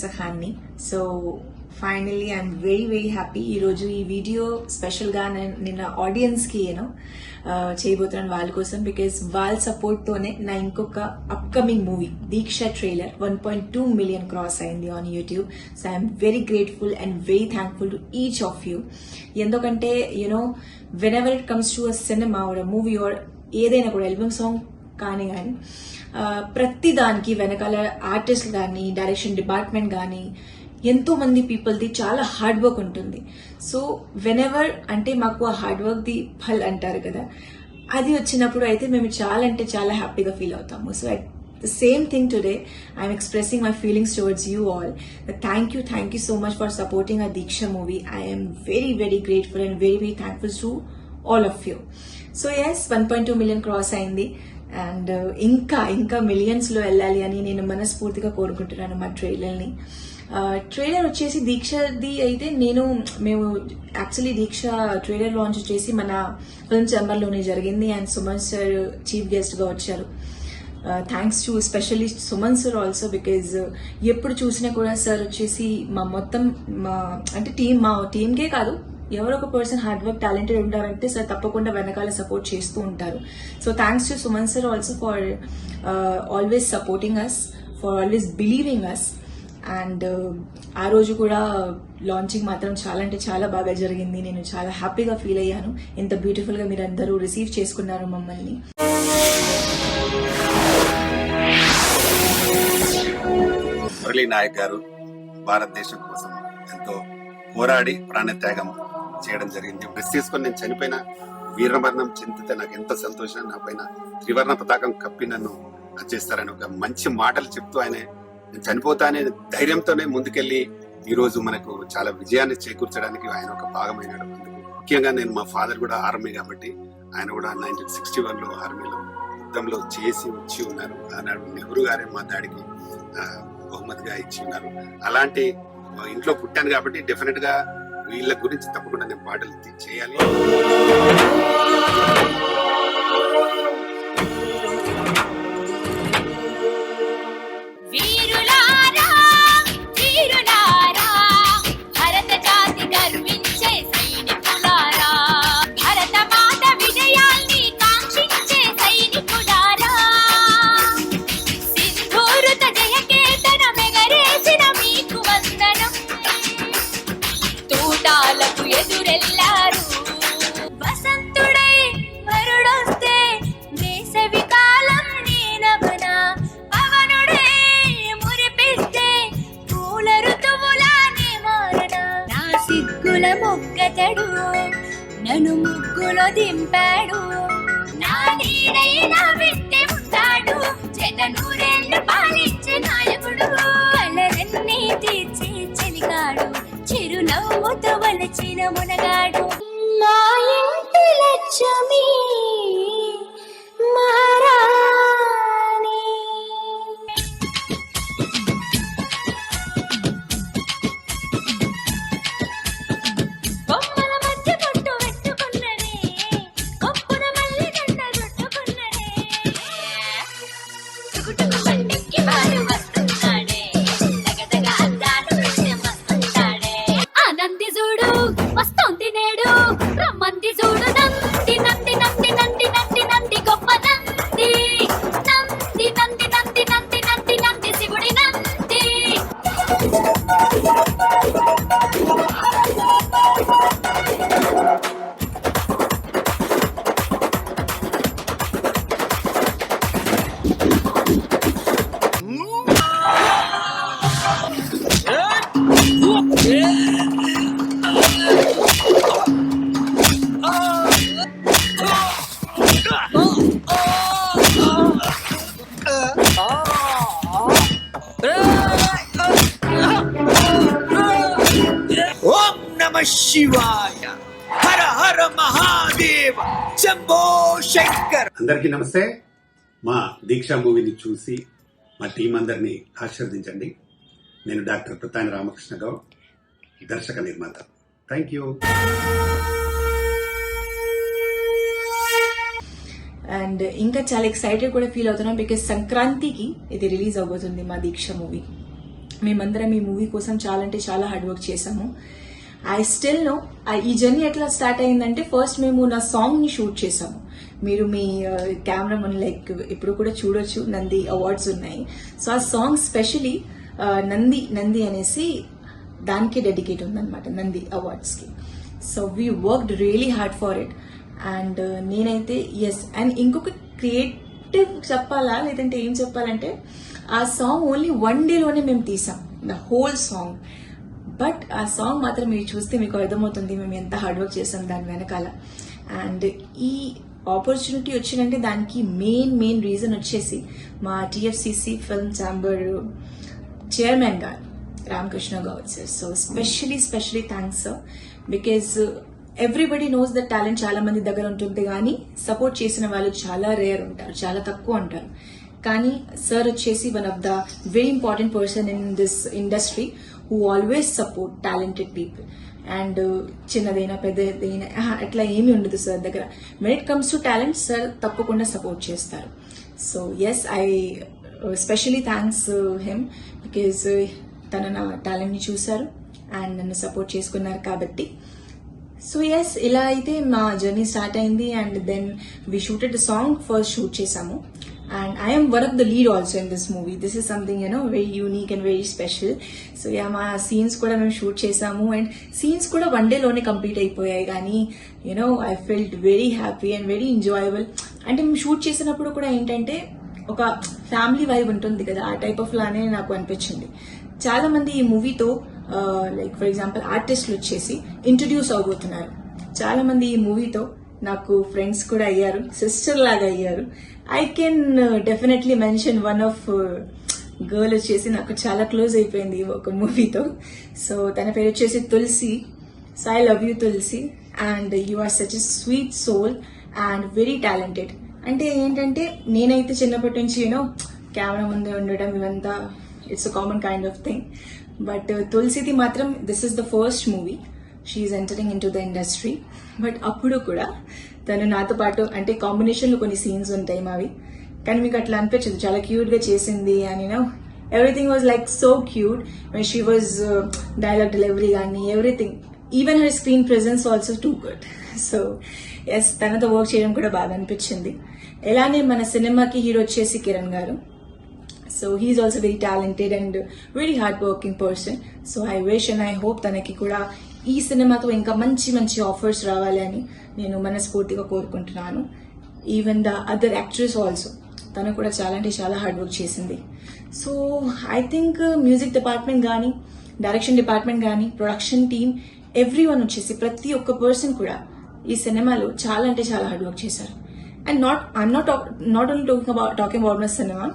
సహాన్ని. So finally I'm very happy. ఈరోజు ఈ video స్పెషల్గా నిన్న ఆడియన్స్కి చేయబోతున్నాను వాళ్ళ కోసం. బికాస్ వాళ్ళ సపోర్ట్తోనే నా ఇంకొక upcoming movie Deeksha trailer 1.2 million cross అయింది on YouTube. So I'm very grateful and very thankful to each of you. ఎందుకంటే whenever it comes to a cinema or a movie or ఏదైనా కూడా ఆల్బమ్ సాంగ్ కానీ ప్రతి దానికి వెనకాల artist కానీ direction department కానీ ఎంతో మంది పీపుల్ది చాలా హార్డ్ వర్క్ ఉంటుంది. సో వెనెవర్ అంటే మాకు ఆ హార్డ్ వర్క్ ది ఫల్ అంటారు కదా, అది వచ్చినప్పుడు అయితే మేము చాలా అంటే చాలా హ్యాపీగా ఫీల్ అవుతాము. So the same thing today, I'm expressing my feelings towards you all. Thank you so much for supporting our Diksha movie. I am very grateful and very thankful to all of you. So yes, 1.2 million cross అయింది and ఇంకా millions లో వెళ్ళాలి అని నేను మనస్ఫూర్తిగా కోరుకుంటున్నాను మా ట్రైలర్ని. Trailer వచ్చేసి దీక్షది అయితే మేము యాక్చువల్లీ దీక్ష ట్రైలర్ లాంచ్ చేసి మన ఫిల్మ్ ఛాంబర్లోనే జరిగింది and Suman sir chief guest గా వచ్చారు. Thanks to specially Suman sir also, because ఎప్పుడు చూసినా కూడా సార్ వచ్చేసి మా టీంకే కాదు, ఎవరో ఒక పర్సన్ హార్డ్ వర్క్ టాలెంటెడ్ ఉంటారంటే సార్ తప్పకుండా వెనకాల సపోర్ట్ చేస్తూ ఉంటారు. So thanks to Suman sir also for always supporting us, for always believing us. And ఆ రోజు కూడా లాంచింగ్ మాత్రం చాలా అంటే చాలా బాగా జరిగింది. నేను చాలా హ్యాపీగా ఫీల్ అయ్యాను. ఎంత బ్యూటిఫుల్ గా మీరు అందరూ రిసీవ్ చేసుకున్నారు మమ్మల్ని. మురళీ నాయక్ గారు భారతదేశం కోసం ఎంతో పోరాడి ప్రాణత్యాగం చేయడం జరిగింది. డ్రెస్ తీసుకొని నేను చనిపోయిన వీరమరణం చెందితే నాకు ఎంతో సంతోషం, నా పైన త్రివర్ణ పతాకం కప్పి నన్ను చేస్తారని ఒక మంచి మాటలు చెప్తూ ఆయన చనిపోతా అనే ధైర్యంతోనే ముందుకెళ్లి ఈ రోజు మనకు చాలా విజయాన్ని చేకూర్చడానికి ఆయన ఒక భాగమైనాడు. ముఖ్యంగా నేను మా ఫాదర్ కూడా ఆర్మీ కాబట్టి ఆయన కూడా 1961లో ఆర్మీలో యుద్ధంలో చేసి వచ్చి ఉన్నారు. ఆనాడు నెహ్రూ గారే మా డాడీకి బహుమతిగా ఇచ్చి ఉన్నారు. అలాంటి ఇంట్లో పుట్టాను కాబట్టి డెఫినెట్ గా వీళ్ళ గురించి తప్పకుండా నేను పాటలు చేయాలి. ఎదురెల్లారు వసంతుడై వరుడొస్తే వేసవి కాలం నేనవన పవనుడే మురిపిస్తే పూల ఋతువులానే మారన నా సిగ్గుల మొగ్గతడు నన్ను ముగ్గులో దింపాడు నా నీడైన వెంటే ఉంటాడు జత నూరేళ్ళు పాలించే నాయకుడు కలరన్నీ తీర్చే చెలిగాడు చిరునవ్వుతో వలచిన మునగాడు మా ఇంటి లక్ష్మి మారాణి. బొమ్మల మధ్య కొట్టు పెట్టుకున్నదే కొప్పున మళ్ళీ గంట చుట్టుకున్నదే చుకుటుకు బండికి వారు వస్తున్నాడే తగదగ అందాలు పెట్టే మస్తుంటాడే నంది చూడు వస్తుంది నేడు రమ్మంది చూడు నంది నంది నంది నంది నంది నంది గొప్ప నంది నంది నంది నంది నంది నంది నంది శివుడి నంది. ఓం నమ శివాయ, హర హర మహాదేవ, శంభో శంకర్. అందరికీ నమస్తే. మా దీక్ష మూవీని చూసి మా టీం అందరినీ ఆశీర్వదించండి. నేను డాక్టర్ ప్రతాని రామకృష్ణ గౌడ్, దర్శక నిర్మాత. Thank you. అండ్ ఇంకా చాలా ఎక్సైటెడ్ కూడా ఫీల్ అవుతున్నాం బికాస్ సంక్రాంతికి ఇది రిలీజ్ అవబోతుంది మా దీక్ష మూవీ. మేమందరం ఈ మూవీ కోసం చాలా అంటే చాలా హార్డ్ వర్క్ చేశాము. ఐ స్టిల్ నో ఈ జర్నీ ఎట్లా స్టార్ట్ అయిందంటే ఫస్ట్ మేము నా సాంగ్ని షూట్ చేసాము. మీరు మీ కెమెరా లైక్ ఇప్పుడు కూడా చూడొచ్చు, నంది అవార్డ్స్ ఉన్నాయి. సో ఆ సాంగ్ స్పెషలీ నంది అనేసి దానికి డెడికేట్ ఉందన్నమాట, నంది అవార్డ్స్కి. So we worked really hard for it. And నేనైతే ఎస్. అండ్ ఇంకొక క్రియేటివ్ చెప్పాలా లేదంటే ఏం చెప్పాలంటే ఆ సాంగ్ ఓన్లీ 1 డేలోనే మేము తీసాం ద హోల్ సాంగ్. బట్ ఆ సాంగ్ మాత్రం మీరు చూస్తే మీకు అర్థమవుతుంది మేము ఎంత హార్డ్ వర్క్ చేసాం దాని వెనకాల. అండ్ ఈ ఆపర్చునిటీ వచ్చిందంటే దానికి మెయిన్ రీజన్ వచ్చేసి మా టిఎఫ్సిసి ఫిల్మ్ ఛాంబర్ చైర్మన్ గారు Ramakrishna Goud sir. So specially thanks sir, because everybody knows that talent చాలా మంది దగ్గర ఉంటుంది కానీ సపోర్ట్ చేసిన వాళ్ళు చాలా రేర్ ఉంటారు, చాలా తక్కువ ఉంటారు. కానీ సార్ వచ్చేసి one of the very important person in this industry who always support talented people. And చిన్నదైనా పెద్దదైనా అట్లా ఏమీ ఉండదు సార్ దగ్గర. When it comes to talent sir తప్పకుండా సపోర్ట్ చేస్తారు. So yes, I specially thanks him because తన నా టాలెంట్ని చూశారు అండ్ నన్ను సపోర్ట్ చేసుకున్నారు కాబట్టి. సో ఎస్, ఇలా అయితే మా జర్నీ స్టార్ట్ అయింది. And then we shooted the song first shoot చేసాము. And I am one of the lead also in this movie. This is something, very unique and very special. So yeah, మా scenes కూడా మేము shoot చేసాము and scenes కూడా 1 డేలోనే complete అయిపోయాయి. కానీ I felt very happy and very enjoyable. అంటే మేము shoot చేసినప్పుడు కూడా ఏంటంటే ఒక ఫ్యామిలీ వైబ్ ఉంటుంది కదా, ఆ టైప్ ఆఫ్ లానే నాకు అనిపించింది. చాలా మంది ఈ మూవీతో లైక్ ఫర్ ఎగ్జాంపుల్ ఆర్టిస్టులు వచ్చేసి ఇంట్రడ్యూస్ అవబోతున్నారు. చాలా మంది ఈ మూవీతో నాకు ఫ్రెండ్స్ కూడా అయ్యారు, సిస్టర్ లాగా అయ్యారు. I can definitely mention one of girl వచ్చేసి నాకు చాలా క్లోజ్ అయిపోయింది ఒక మూవీతో. సో తన పేరు వచ్చేసి Tulasi. So I love you Tulasi and you are such a sweet soul and very talented. అంటే ఏంటంటే నేనైతే చిన్నప్పటి నుంచి కెమెరా ముందే ఉండడం ఇవంతా it's a common kind of thing. But తులసిది మాత్రం this is the first movie she is entering into the industry. But అప్పుడు కూడా తను నాతో పాటు అంటే కాంబినేషన్లో కొన్ని సీన్స్ ఉంటాయి మావి, కానీ మీకు అట్లా అనిపించదు, చాలా క్యూట్గా చేసింది అని. Everything was like so cute when she was dialogue delivery కానీ everything, even her screen presence also too good. So yes, తనతో వర్క్ చేయడం కూడా బాగా అనిపించింది. ఎలానే మన సినిమాకి హీరో వచ్చేసి కిరణ్ గారు. So he's also very talented and very hard working person. So I wish and I hope తనకి కూడా ఈ సినిమాతో ఇంకా మంచి ఆఫర్స్ రావాలి అని నేను మనస్ఫూర్తిగా కోరుకుంటున్నాను. Even the other actress also, తను కూడా చాలా అంటే చాలా హార్డ్ వర్క్ చేసింది. So I think music department కానీ, డైరెక్షన్ డిపార్ట్మెంట్ కానీ, ప్రొడక్షన్ టీమ్, ఎవ్రీ వన్ వచ్చేసి ప్రతి ఒక్క పర్సన్ కూడా ఈ సినిమాలో చాలా అంటే చాలా హార్డ్ వర్క్ చేశారు. And I'm not only talking about my cinema,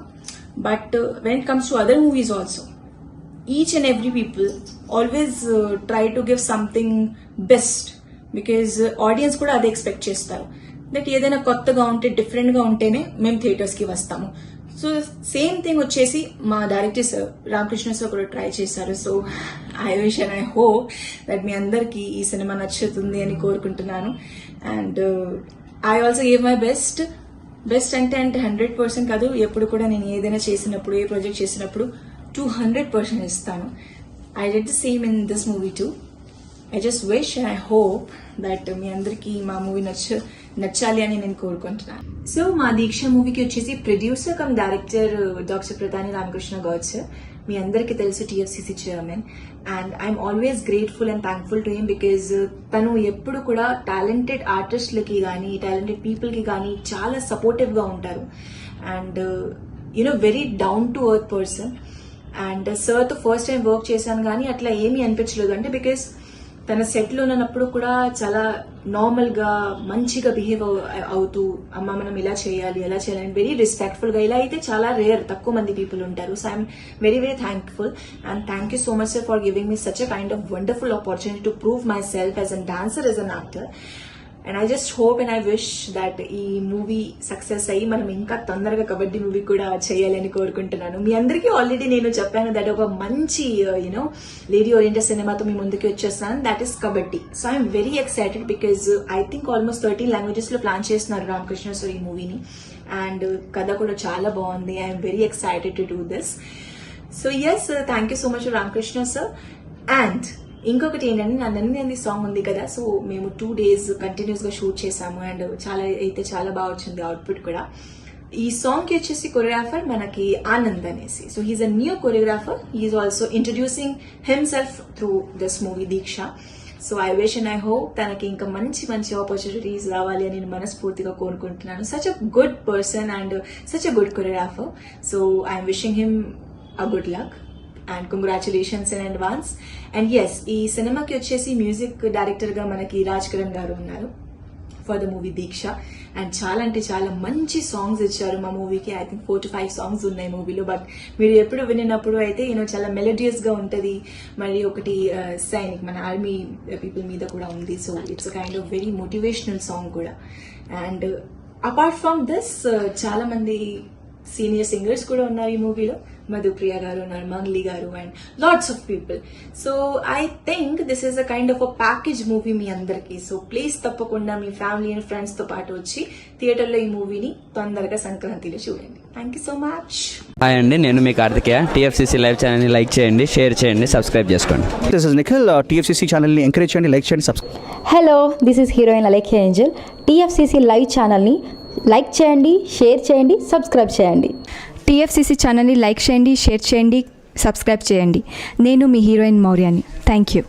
but when it comes to other movies also, each and every people always try to give something best because audience కూడా అదే expect చేస్తారు. That ఏదైనా కొత్తగా ఉంటే డిఫరెంట్గా ఉంటేనే మేము థియేటర్స్కి వస్తాము. సో సేమ్ థింగ్ వచ్చేసి మా డైరెక్టర్ సార్ రామకృష్ణ సార్ కూడా ట్రై చేశారు. So I wish and I hope that మీ అందరికీ ఈ సినిమా నచ్చుతుంది అని కోరుకుంటున్నాను. And I also give my best అంటే 100% కాదు, ఎప్పుడు కూడా నేను ఏదైనా చేసినప్పుడు, ఏ ప్రాజెక్ట్ చేసినప్పుడు 200% ఇస్తాను. I did the same in this movie too. I just wish and I hope that మీ అందరికీ మా మూవీ నచ్చాలి అని నేను కోరుకుంటున్నాను. సో మా దీక్ష మూవీకి వచ్చేసి ప్రొడ్యూసర్ కమ్ డైరెక్టర్ డాక్టర్ ప్రధాని రామకృష్ణ గౌడ్ సార్. మీ అందరికీ తెలుసు, TFCC chairman. And I'm always grateful and thankful to him because తను ఎప్పుడు కూడా టాలెంటెడ్ ఆర్టిస్టులకి కానీ, టాలెంటెడ్ పీపుల్కి కానీ చాలా సపోర్టివ్గా ఉంటారు. And very down to earth person. And సార్తో ఫస్ట్ టైం వర్క్ చేశాను కానీ అట్లా ఏమీ అనిపించలేదు. అంటే బికాస్ తన సెట్లో ఉన్నప్పుడు కూడా చాలా నార్మల్గా మంచిగా బిహేవ్ అవుతూ, అమ్మ మనం ఇలా చేయాలి అలా చేయాలని వెరీ రెస్పెక్ట్ఫుల్గా, ఇలా అయితే చాలా రేర్, తక్కువ మంది పీపుల్ ఉంటారు. So I'm very thankful and thank you so much sir for giving me such a kind of wonderful opportunity to prove my self as a dancer, as an actor. And I just hope and I wish that ఈ movie success అయ్యి మనం ఇంకా తొందరగా kabaddi movie కూడా చేయాలని కోరుకుంటున్నాను. మీ అందరికీ already నేను చెప్పాను దట్ ఒక మంచి లేడీ ఓరియంటెడ్ సినిమాతో మీ ముందుకి వచ్చేస్తాను, that is Kabaddi. So I'm very excited because I think almost 13 లాంగ్వేజెస్లో ప్లాన్ చేస్తున్నారు రామకృష్ణ సార్ ఈ మూవీని. అండ్ కథ కూడా చాలా బాగుంది. I'm very excited to do this. So yes thank you so much Ramakrishna sir. And ఇంకొకటి ఏంటంటే నా నన్ను సాంగ్ ఉంది కదా, సో మేము 2 days కంటిన్యూస్గా షూట్ చేసాము అండ్ చాలా బాగా వచ్చింది అవుట్పుట్ కూడా. ఈ సాంగ్ కి వచ్చేసి కొరియోగ్రాఫర్ మనకి ఆనంద్ అనేసి. So he's a new choreographer. He's also introducing himself through this movie Deeksha. So I wish and I hope తనకి ఇంకా మంచి ఆపర్చునిటీస్ రావాలి అని నేను మనస్ఫూర్తిగా కోరుకుంటున్నాను. Such a good person and such a good choreographer. So I'm wishing him a good luck and congratulations in advance. And yes, ఈ సినిమాకి వచ్చేసి మ్యూజిక్ డైరెక్టర్ గా మనకి రాజ్ కరణ్ గారు ఉన్నారు for the movie Deeksha. And చాలా మంచి సాంగ్స్ ఇచ్చారు మా మూవీకి. ఐ థింక్ 4 to 5 సాంగ్స్ ఉన్నాయి మూవీలో. బట్ మీరు ఎప్పుడు వినినప్పుడు అయితే చాలా మెలోడియస్ గా ఉంటది. మరి ఒకటి సైనిక్ మన ఆర్మీ పీపుల్ మీద కూడా ఉంది. So it's kind of very motivational song కూడా. అండ్ అపార్ట్ ఫ్రమ్ దిస్ చాలా మంది సీనియర్ సింగర్స్ కూడా ఉన్నారు ఈ మూవీలో. మధుప్రియ గారు ఉన్నారు, మంగ్లీ గారు and lots of people. So I think this is a kind of a package movie మీ అందరికి. సో ప్లీజ్ తప్పకుండా మీ ఫ్యామిలీ అండ్ ఫ్రెండ్స్ తో పాటు వచ్చి థియేటర్లో ఈ మూవీని తొందరగా సంక్రాంతిలో చూడండి. Thank you so much. Hi అండి, నేను మీ కార్తికేయ. టీఎఫ్సీసీ లైవ్ ఛానల్ని లైక్ చేయండి, షేర్ చేయండి, సబ్స్క్రైబ్ చేసుకోండి. This is Nikhil. టీఎఫ్సీసీ ఛానల్ని ఎంకరేజ్ చేయండి, లైక్ చేయండి, subscribe. Hello, this is heroine Alekhya Angel. TFCC live ఛానల్ని లైక్ చేయండి, షేర్ చేయండి, సబ్స్క్రైబ్ చేయండి. టీఎఫ్సీసీ ఛానల్ని లైక్ చేయండి, షేర్ చేయండి, సబ్స్క్రైబ్ చేయండి. నేను మీ హీరోయిన్ మౌర్యాని. Thank you.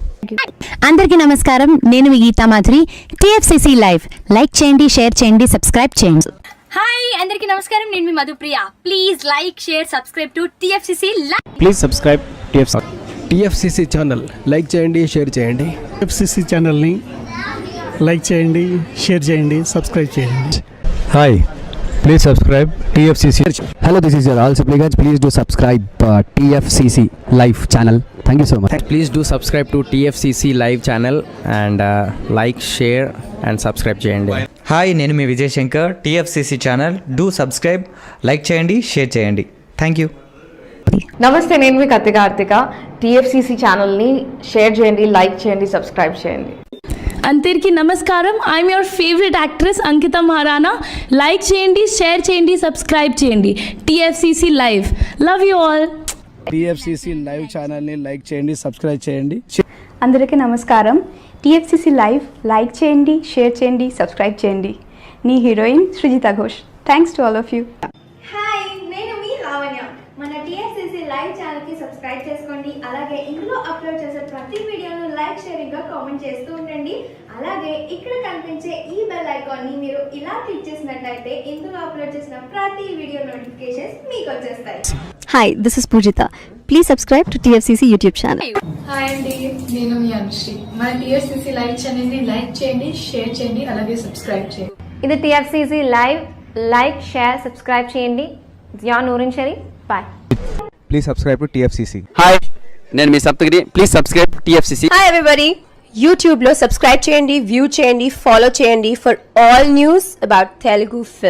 అందరికీ నమస్కారం, నేను మీ Geetha Madhuri. TFCC live like చేయండి, షేర్ చేయండి, సబ్స్క్రైబ్ చేయండి. హాయ్ అందరికీ నమస్కారం, నేను మీ Madhupriya. Please like share subscribe to TFCC live. Please subscribe TFCC channel like చేయండి, షేర్ చేయండి. టీఎఫ్సీసీ ఛానల్ని లైక్ చేయండి, షేర్ చేయండి, సబ్స్క్రైబ్ చేయండి. Hi, please subscribe TFCC. Hello, this is your Rahul Sipligunj. Please do subscribe TFCC live channel. Thank you so much. Please do subscribe to TFCC live channel and like share and subscribe చేయండి. Hi, నేను మీ Vijay Shankar. TFCC channel do subscribe, like చేయండి, share చేయండి. Thank you. నమస్తే, నేను మీ Karthika. TFCC ఛానల్ని share చేయండి, like చేయండి, subscribe చేయండి. అందరికీ నమస్కారం. I'm your favourite actress Ankita Maharana. Like చేయండి, షేర్ చేయండి, సబ్స్క్రైబ్ చేయండి. TFCC live. Love you all. TFCC live ఛానల్ని లైక్ చేయండి, సబ్స్క్రైబ్ చేయండి. అందరికీ నమస్కారం. టీఎఫ్సీసీ లైవ్ లైక్ చేయండి, షేర్ చేయండి, సబ్స్క్రైబ్ చేయండి. నీ heroine Srujitha Ghosh. Thanks to all of you. Hi, నేను మీ లావణ్య. మన టీఎఫ్సీసీ లైవ్ ఛానల్కి సబ్స్క్రైబ్ చేసుకోండి. అలాగే ఇందులో అప్లోడ్ చేసే ప్రతి వీడియోను లైక్, షేరింగ్గా కామెంట్ చేస్తూ ఉండండి. అలాగే ఇక్కడ కనిపించే ఈ బెల్ ఐకాన్ని మీరు ఇలా క్లిక్ చేసినట్లయితే ఇందులో అప్లోడ్ చేసిన ప్రతి వీడియో నోటిఫికేషన్స్ మీకు వచ్చేస్తాయి. Hi, this is Poojitha. Please subscribe to TFCC YouTube channel. Hi అండి, నేను మీ అనుశ్రీ. మన టీఎఫ్సీసీ లైవ్ ఛానల్ని లైక్ చేయండి, షేర్ చేయండి, అలాగే సబ్స్క్రైబ్ చేయండి. ఇది TFCC live. Like, share, subscribe చేయండి. Zia Noorin Shari. Bye. Please subscribe to TFCC. Hi, నేను మీ Saptagiri. Please subscribe TFCC. Hi everybody. యూట్యూబ్లో సబ్స్క్రైబ్ చేయండి, వ్యూ చేయండి, ఫాలో చేయండి for all news about Telugu film.